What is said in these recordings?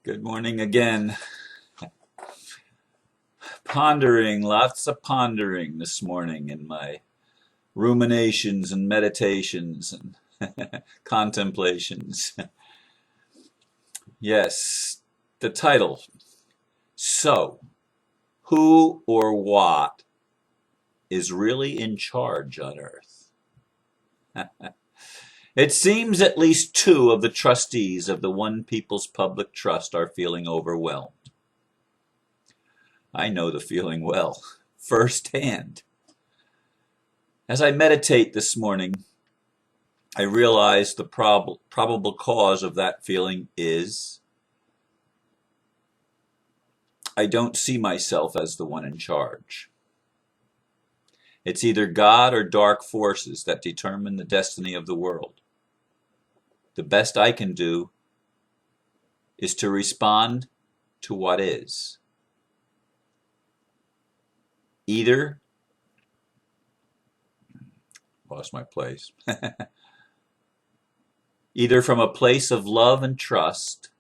Good morning again. Pondering, lots of pondering this morning in my ruminations and meditations and contemplations. Yes, the title. So, who or what is really in charge on earth? It seems at least two of the trustees of the One People's Public Trust are feeling overwhelmed. I know the feeling well, firsthand. As I meditate this morning, I realize the probable cause of that feeling is I don't see myself as the one in charge. It's either God or dark forces that determine the destiny of the world. The best I can do is to respond to what is. Either, lost my place, either from a place of love and trust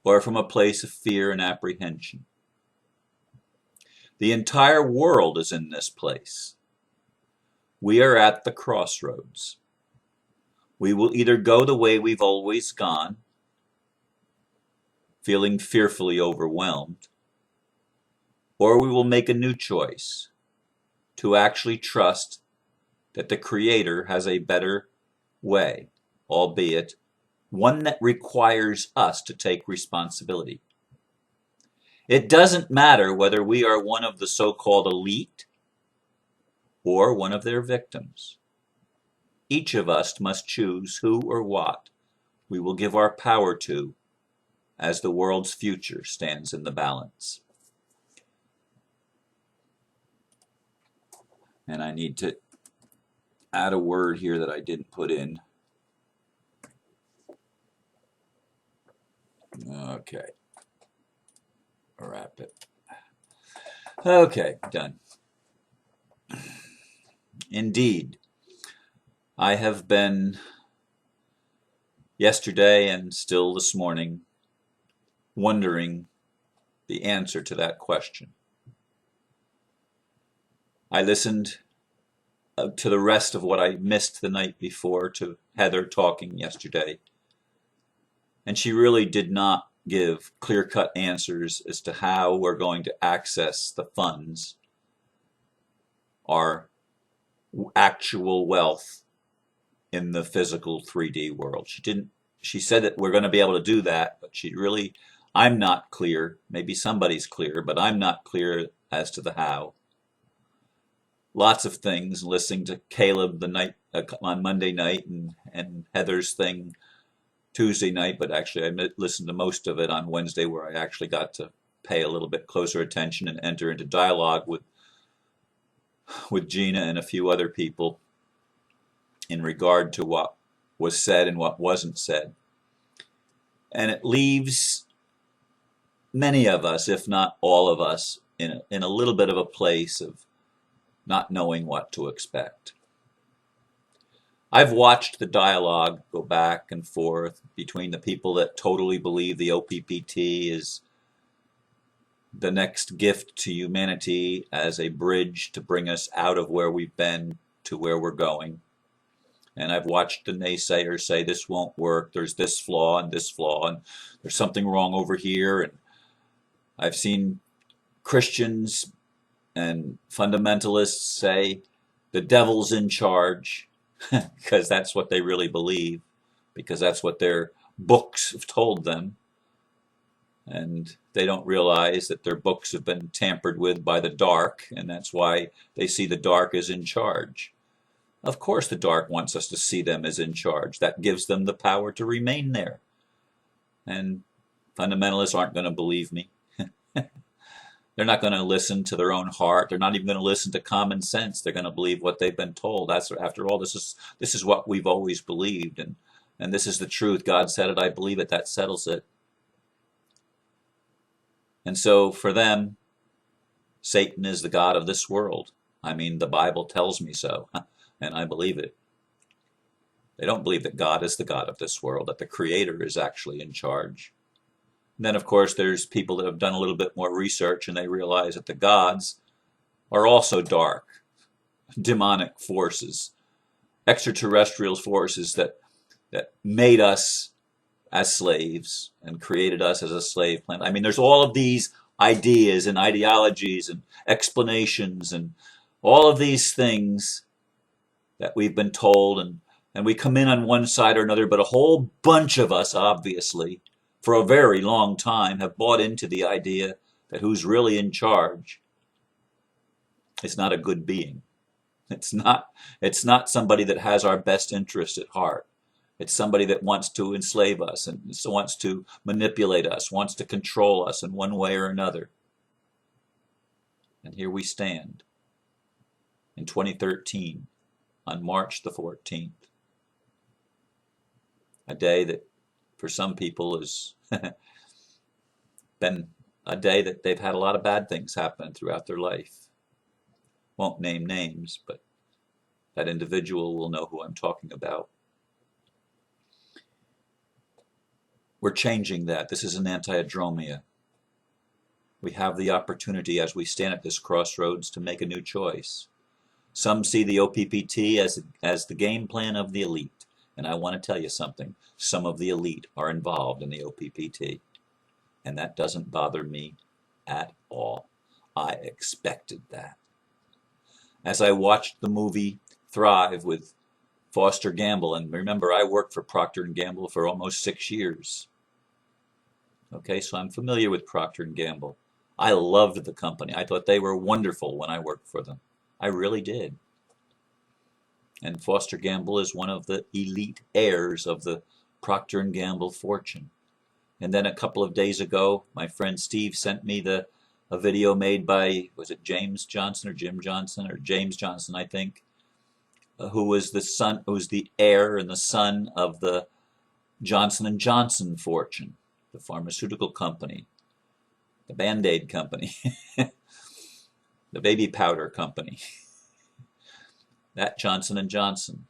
or from a place of fear and apprehension. The entire world is in this place. We are at the crossroads. We will either go the way we've always gone, feeling fearfully overwhelmed, or we will make a new choice to actually trust that the Creator has a better way, albeit one that requires us to take responsibility. It doesn't matter whether we are one of the so-called elite or one of their victims. Each of us must choose who or what we will give our power to as the world's future stands in the balance. And I need to add a word here that I didn't put in. Okay. Wrap it. Okay, done. Indeed, I have been yesterday and still this morning wondering the answer to that question. I listened to the rest of what I missed the night before, to Heather talking yesterday, and she really did not give clear-cut answers as to how we're going to access the funds, our actual wealth in the physical 3D world. She said that we're going to be able to do that, but I'm not clear. Maybe somebody's clear, but I'm not clear as to the how. Lots of things, listening to Caleb the night on Monday night and Heather's thing Tuesday night, but actually I listened to most of it on Wednesday, where I actually got to pay a little bit closer attention and enter into dialogue with Gina and a few other people in regard to what was said and what wasn't said. And it leaves many of us, if not all of us, in a little bit of a place of not knowing what to expect. I've watched the dialogue go back and forth between the people that totally believe the OPPT is the next gift to humanity as a bridge to bring us out of where we've been to where we're going. And I've watched the naysayers say this won't work, there's this flaw, and there's something wrong over here. And I've seen Christians and fundamentalists say the devil's in charge, because that's what they really believe, because that's what their books have told them. And they don't realize that their books have been tampered with by the dark, and that's why they see the dark as in charge. Of course the dark wants us to see them as in charge. That gives them the power to remain there. And fundamentalists aren't going to believe me. They're not going to listen to their own heart. They're not even going to listen to common sense. They're going to believe what they've been told. After all, this is what we've always believed, and this is the truth. God said it, I believe it, that settles it. And so for them, Satan is the god of this world. I mean, the Bible tells me so, and I believe it. They don't believe that God is the God of this world, that the Creator is actually in charge. And then, of course, there's people that have done a little bit more research and they realize that the gods are also dark, demonic forces, extraterrestrial forces that made us as slaves and created us as a slave planet. I mean, there's all of these ideas and ideologies and explanations and all of these things that we've been told, and we come in on one side or another, but a whole bunch of us, obviously, for a very long time, have bought into the idea that who's really in charge is not a good being. It's not somebody that has our best interest at heart. It's somebody that wants to enslave us and wants to manipulate us, wants to control us in one way or another. And here we stand in 2013 on March the 14th. A day that for some people has been a day that they've had a lot of bad things happen throughout their life. Won't name names, but that individual will know who I'm talking about. We're changing that. This is an anti-adromia. We have the opportunity as we stand at this crossroads to make a new choice. Some see the OPPT as the game plan of the elite. And I want to tell you something. Some of the elite are involved in the OPPT. And that doesn't bother me at all. I expected that. As I watched the movie Thrive with Foster Gamble, and remember I worked for Procter & Gamble for almost 6 years. Okay, so I'm familiar with Procter & Gamble. I loved the company. I thought they were wonderful when I worked for them. I really did. And Foster Gamble is one of the elite heirs of the Procter & Gamble fortune. And then a couple of days ago, my friend Steve sent me a video made by, was it James Johnson or Jim Johnson or James Johnson, I think, who was the heir and the son of the Johnson & Johnson fortune, the pharmaceutical company, the Band-Aid company, the baby powder company, that Johnson & Johnson.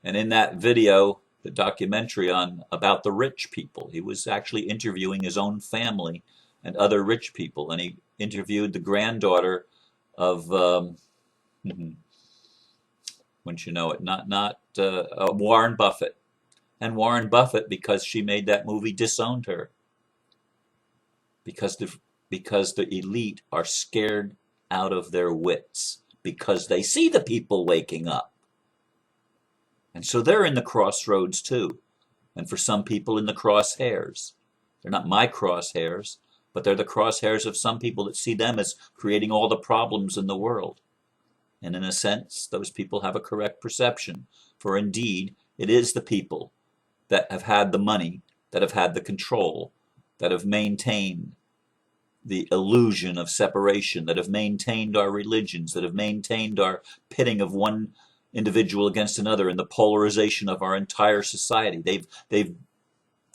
And in that video, the documentary about the rich people, he was actually interviewing his own family and other rich people, and he interviewed the granddaughter of, wouldn't you know it, Warren Buffett. And Warren Buffett, because she made that movie, disowned her. Because the elite are scared out of their wits, because they see the people waking up. And so they're in the crossroads too. And for some people in the crosshairs. They're not my crosshairs, but they're the crosshairs of some people that see them as creating all the problems in the world. And in a sense, those people have a correct perception. For indeed, it is the people that have had the money, that have had the control, that have maintained the illusion of separation, that have maintained our religions, that have maintained our pitting of one individual against another and the polarization of our entire society. They've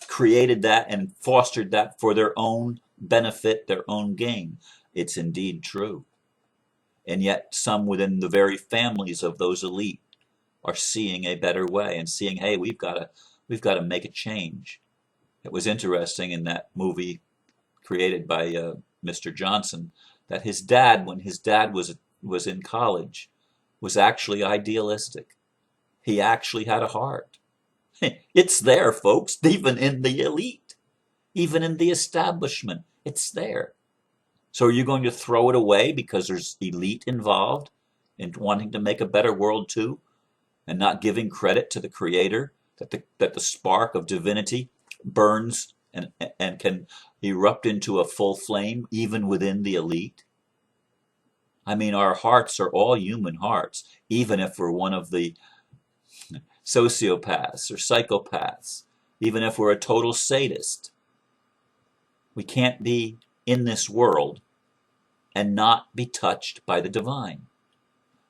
created that and fostered that for their own benefit, their own gain. It's indeed true. And yet some within the very families of those elite are seeing a better way and seeing, hey, we've got to make a change. It was interesting in that movie created by Mr. Johnson that his dad, when his dad was in college, was actually idealistic. He actually had a heart. It's there, folks, even in the elite, even in the establishment. It's there. So are you going to throw it away because there's elite involved in wanting to make a better world too, and not giving credit to the Creator, that the spark of divinity burns and can erupt into a full flame even within the elite? I mean, our hearts are all human hearts, even if we're one of the sociopaths or psychopaths, even if we're a total sadist. We can't be in this world and not be touched by the divine.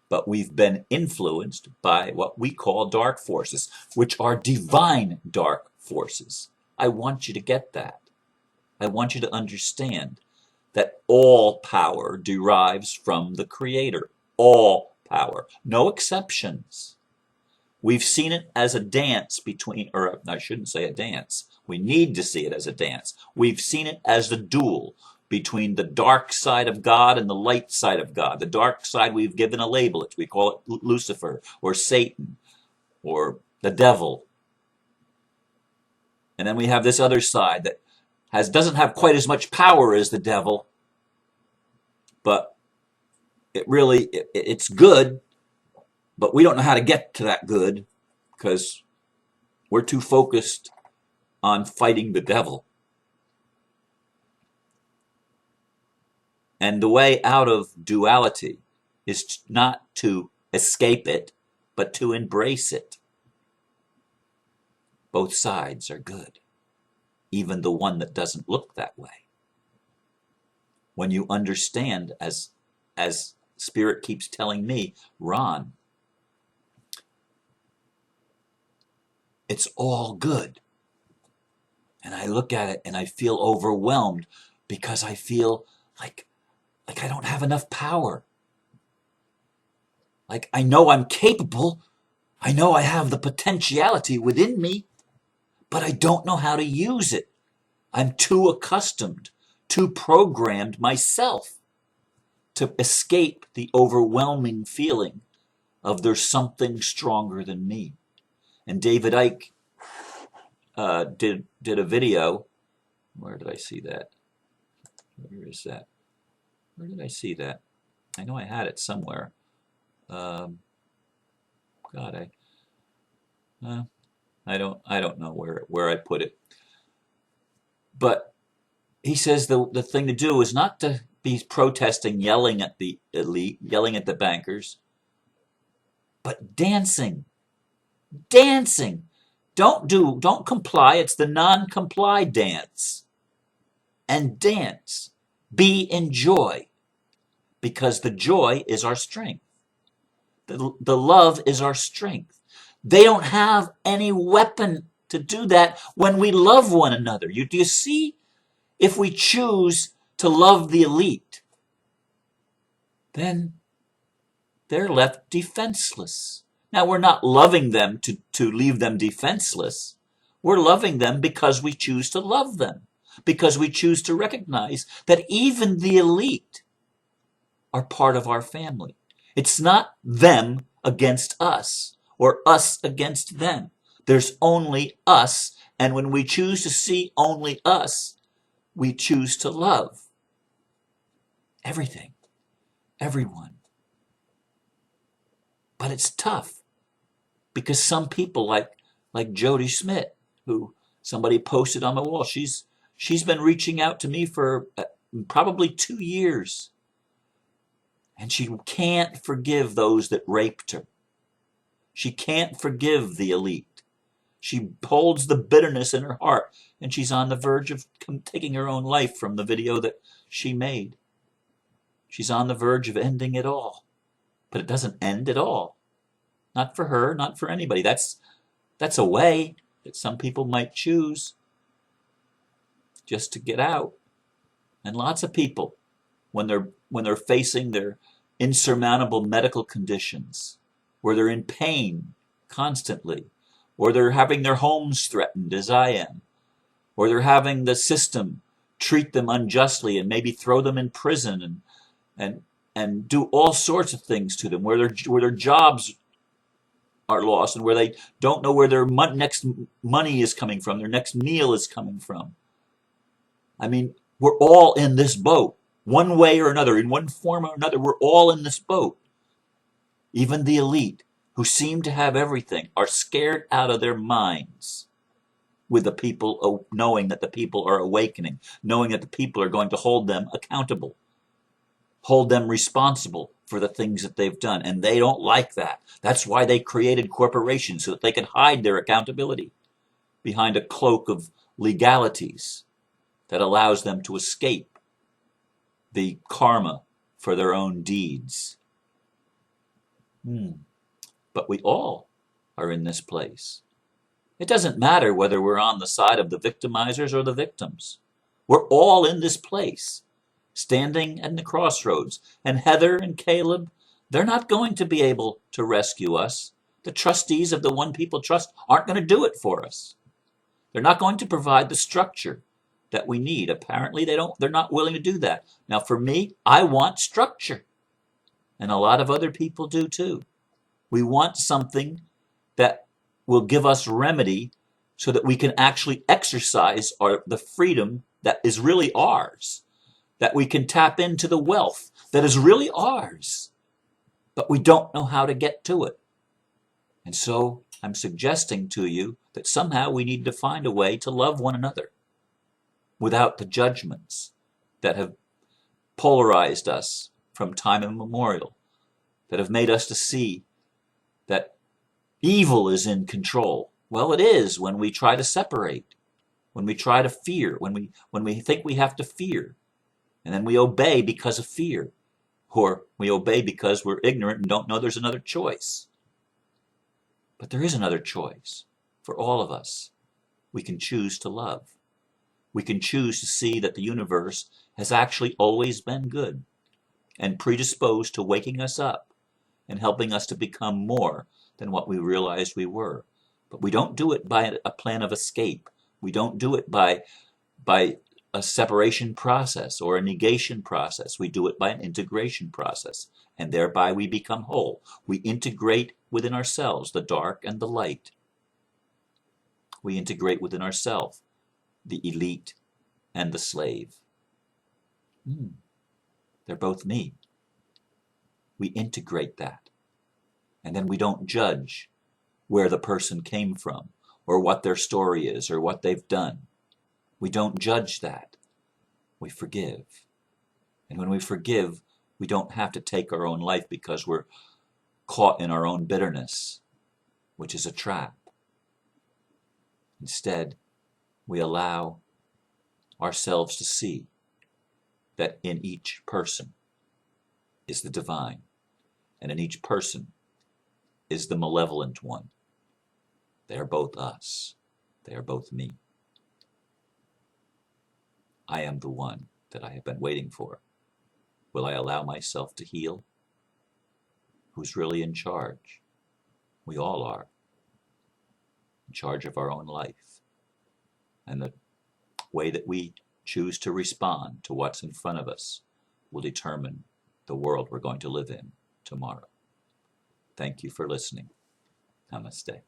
But we've been influenced by what we call dark forces, which are divine dark forces. I want you to get that. I want you to understand that all power derives from the Creator. All power. No exceptions. We've seen it as a dance between, or I shouldn't say a dance. We need to see it as a dance. We've seen it as a duel between the dark side of God and the light side of God. The dark side we've given a label. We call it Lucifer or Satan or the devil. And then we have this other side that doesn't have quite as much power as the devil, but it's good, but we don't know how to get to that good because we're too focused on fighting the devil. And the way out of duality is not to escape it, but to embrace it. Both sides are good, even the one that doesn't look that way. When you understand, as Spirit keeps telling me, Ron, it's all good. And I look at it and I feel overwhelmed because I feel like I don't have enough power. Like I know I'm capable. I know I have the potentiality within me, but I don't know how to use it. I'm too accustomed, too programmed myself to escape the overwhelming feeling of there's something stronger than me. And David Icke did a video. Where did I see that? Where is that? Where did I see that? I know I had it somewhere. God, I don't know where I put it. But he says the thing to do is not to be protesting, yelling at the elite, yelling at the bankers, but dancing. Dancing. Don't comply. It's the non-comply dance. And dance. Be in joy. Because the joy is our strength. The love is our strength. They don't have any weapon to do that when we love one another. Do you see? If we choose to love the elite, then they're left defenseless. Now, we're not loving them to leave them defenseless. We're loving them because we choose to love them, because we choose to recognize that even the elite are part of our family. It's not them against us or us against them. There's only us, and when we choose to see only us, we choose to love everything, everyone. But it's tough because some people like Jody Schmidt, who somebody posted on the wall, she's been reaching out to me for probably 2 years. And she can't forgive those that raped her. She can't forgive the elite. She holds the bitterness in her heart, and she's on the verge of taking her own life from the video that she made. She's on the verge of ending it all. But it doesn't end at all. Not for her, not for anybody. That's a way that some people might choose just to get out. And lots of people, when they're facing their insurmountable medical conditions, where they're in pain constantly, or they're having their homes threatened, as I am, or they're having the system treat them unjustly and maybe throw them in prison and do all sorts of things to them, where their jobs are lost and where they don't know where their next money is coming from, their next meal is coming from. I mean, we're all in this boat. One way or another, in one form or another, we're all in this boat. Even the elite, who seem to have everything, are scared out of their minds with the people, knowing that the people are awakening, knowing that the people are going to hold them accountable, hold them responsible for the things that they've done. And they don't like that. That's why they created corporations, so that they could hide their accountability behind a cloak of legalities that allows them to escape the karma for their own deeds. But we all are in this place. It doesn't matter whether we're on the side of the victimizers or the victims. We're all in this place, standing at the crossroads. And Heather and Caleb, they're not going to be able to rescue us. The trustees of the One People Trust aren't going to do it for us. They're not going to provide the structure that we need. Apparently they're not willing to do that. Now for me, I want structure. And a lot of other people do too. We want something that will give us remedy so that we can actually exercise the freedom that is really ours, that we can tap into the wealth that is really ours, but we don't know how to get to it. And so I'm suggesting to you that somehow we need to find a way to love one another without the judgments that have polarized us from time immemorial, that have made us to see that evil is in control. Well, it is when we try to separate, when we try to fear, when we think we have to fear, and then we obey because of fear, or we obey because we're ignorant and don't know there's another choice. But there is another choice for all of us. We can choose to love. We can choose to see that the universe has actually always been good and predisposed to waking us up and helping us to become more than what we realized we were. But we don't do it by a plan of escape. We don't do it by a separation process or a negation process. We do it by an integration process, and thereby we become whole. We integrate within ourselves the dark and the light. We integrate within ourselves the elite and the slave. They're both me. We integrate that. And then we don't judge where the person came from or what their story is or what they've done. We don't judge that. We forgive. And when we forgive, we don't have to take our own life because we're caught in our own bitterness, which is a trap. Instead, we allow ourselves to see that in each person is the divine, and in each person is the malevolent one. They are both us. They are both me. I am the one that I have been waiting for. Will I allow myself to heal? Who's really in charge? We all are. In charge of our own life. And the way that we choose to respond to what's in front of us will determine the world we're going to live in tomorrow. Thank you for listening. Namaste.